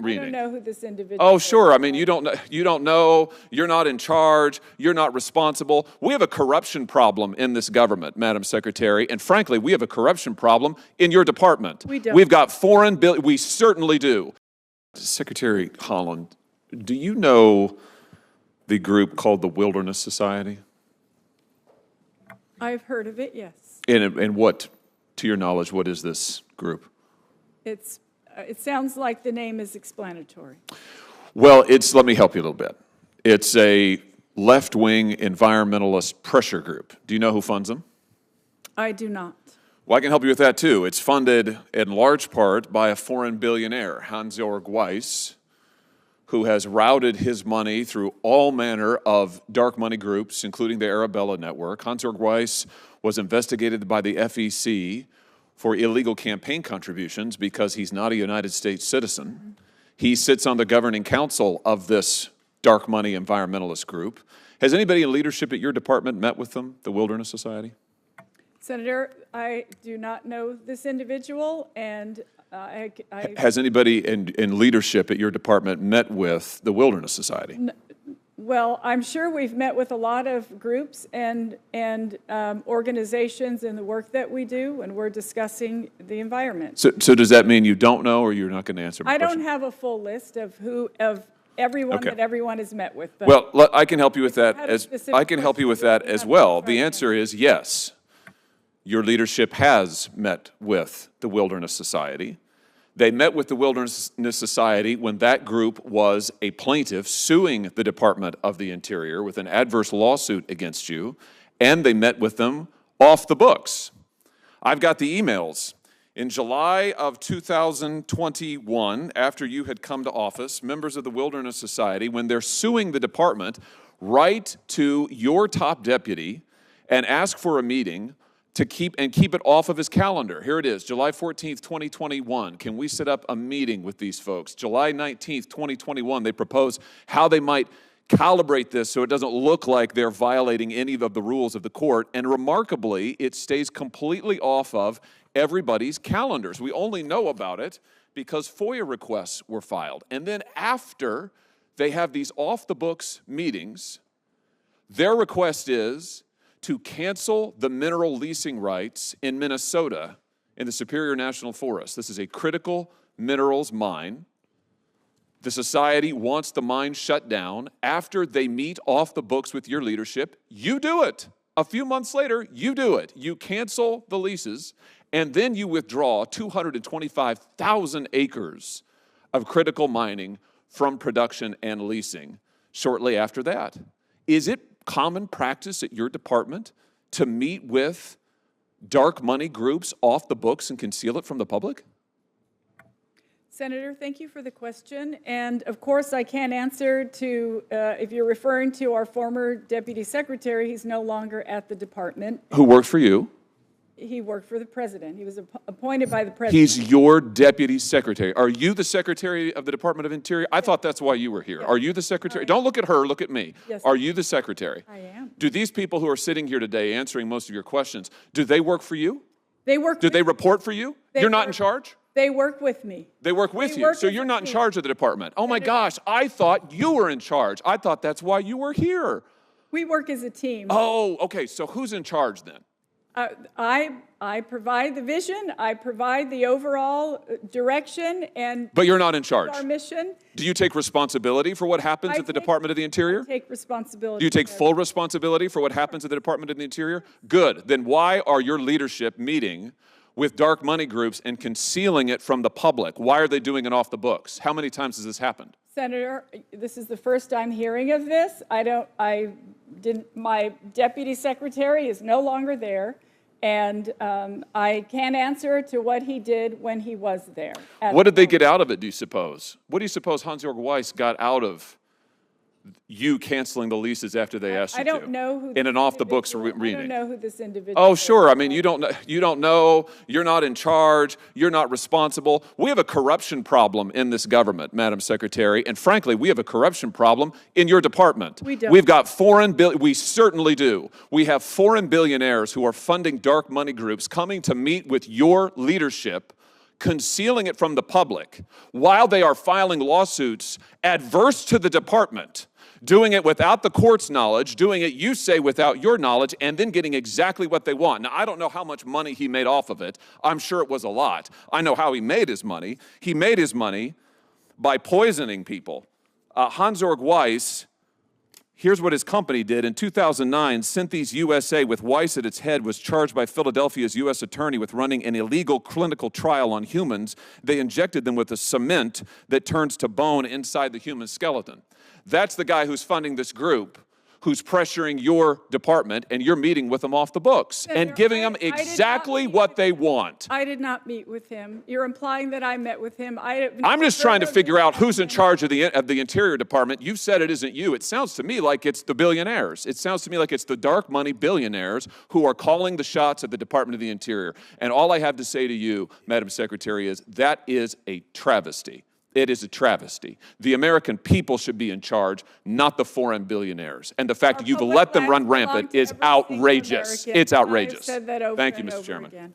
reading. I don't know who this individual Oh, is. sure. I mean, you don't know, you're not in charge, you're not responsible. We have a corruption problem in this government, Madam Secretary, and frankly, we have a corruption problem in your department. We don't. We've got foreign bill. We certainly do. Secretary Holland, do you know the group called the Wilderness Society? I've heard of it, yes. And what, to your knowledge, what is this group? It sounds like the name is explanatory. Well, let me help you a little bit. It's a left-wing environmentalist pressure group. Do you know who funds them? I do not. Well, I can help you with that, too. It's funded in large part by a foreign billionaire, Hans-Georg Weiss, who has routed his money through all manner of dark money groups, including the Arabella Network. Hans-Georg Weiss was investigated by the FEC for illegal campaign contributions because he's not a United States citizen. Mm-hmm. He sits on the governing council of this dark money environmentalist group. Has anybody in leadership at your department met with them, the Wilderness Society? Senator, I do not know this individual, and Has anybody in leadership at your department met with the Wilderness Society? Well, I'm sure we've met with a lot of groups and organizations in the work that we do, and we're discussing the environment. So does that mean you don't know, or you're not going to answer my question? I don't have a full list of everyone Okay. that everyone has met with. But well, I can help you with that as well. Right. The answer is yes. Your leadership has met with the Wilderness Society. They met with the Wilderness Society when that group was a plaintiff suing the Department of the Interior with an adverse lawsuit against you, and they met with them off the books. I've got the emails. In July of 2021, after you had come to office, members of the Wilderness Society, when they're suing the department, write to your top deputy and ask for a meeting to keep it off of his calendar. Here it is, July 14th, 2021. Can we set up a meeting with these folks? July 19th, 2021, they propose how they might calibrate this so it doesn't look like they're violating any of the rules of the court. And remarkably, it stays completely off of everybody's calendars. We only know about it because FOIA requests were filed. And then after they have these off-the-books meetings, their request is to cancel the mineral leasing rights in Minnesota in the Superior National Forest. This is a critical minerals mine. The society wants the mine shut down. After they meet off the books with your leadership, you do it. A few months later, you do it. You cancel the leases, and then you withdraw 225,000 acres of critical mining from production and leasing shortly after that. Is it common practice at your department to meet with dark money groups off the books and conceal it from the public? Senator, thank you for the question. And of course, I can't answer to, if you're referring to our former deputy secretary, he's no longer at the department. Who worked for you? He worked for the president. He was appointed by the president. He's your deputy secretary. Are you the secretary of the Department of Interior? I thought that's why you were here. Yes. Are you the secretary? Don't look at her, look at me. Yes. Are you the secretary? I am. Do these people who are sitting here today answering most of your questions, do they work for you? They work. Do they report for you? You're not in charge? They work with me. They work with you, work so as you're a not in team. charge of the department. Oh my gosh, I thought you were in charge. I thought that's why you were here. We work as a team. Oh, okay, so who's in charge then? I provide the vision, I provide the overall direction, and But you're not in charge. our mission. Do you take responsibility for what happens at the Department of the Interior? Take responsibility. Do you take full responsibility for what happens at the Department of the Interior? Good. Then why are your leadership meeting with dark money groups and concealing it from the public? Why are they doing it off the books? How many times has this happened? Senator, this is the first I'm hearing of this. My deputy secretary is no longer there, and I can't answer to what he did when he was there. What did they get out of it, do you suppose? What do you suppose Hans-Georg Weiss got out of you canceling the leases after they asked you to? I don't know who in an off-the-books reading. I don't know who this individual Oh, is. sure. I mean, you don't know, you're not in charge, you're not responsible. We have a corruption problem in this government, Madam Secretary, and frankly, we have a corruption problem in your department. We don't. We've got we certainly do. We have foreign billionaires who are funding dark money groups coming to meet with your leadership, concealing it from the public while they are filing lawsuits adverse to the department, doing it without the court's knowledge, doing it, you say, without your knowledge, and then getting exactly what they want. Now, I don't know how much money he made off of it. I'm sure it was a lot. I know how he made his money. He made his money by poisoning people. Hans-Georg Weiss, here's what his company did. In 2009, Synthes USA, with Weiss at its head, was charged by Philadelphia's U.S. attorney with running an illegal clinical trial on humans. They injected them with a cement that turns to bone inside the human skeleton. That's the guy who's funding this group, who's pressuring your department, and you're meeting with them off the books and giving them exactly what they want. I did not meet with him. You're implying that I met with him. I'm just trying to figure out who's in charge of the Interior Department. You've said it isn't you. It sounds to me like it's the billionaires. It sounds to me like it's the dark money billionaires who are calling the shots at the Department of the Interior. And all I have to say to you, Madam Secretary, is that is a travesty. It is a travesty. The American people should be in charge, not the foreign billionaires. And the fact that you've let them run rampant is outrageous. It's outrageous. I've said that over Thank you, and Mr. over Chairman. again.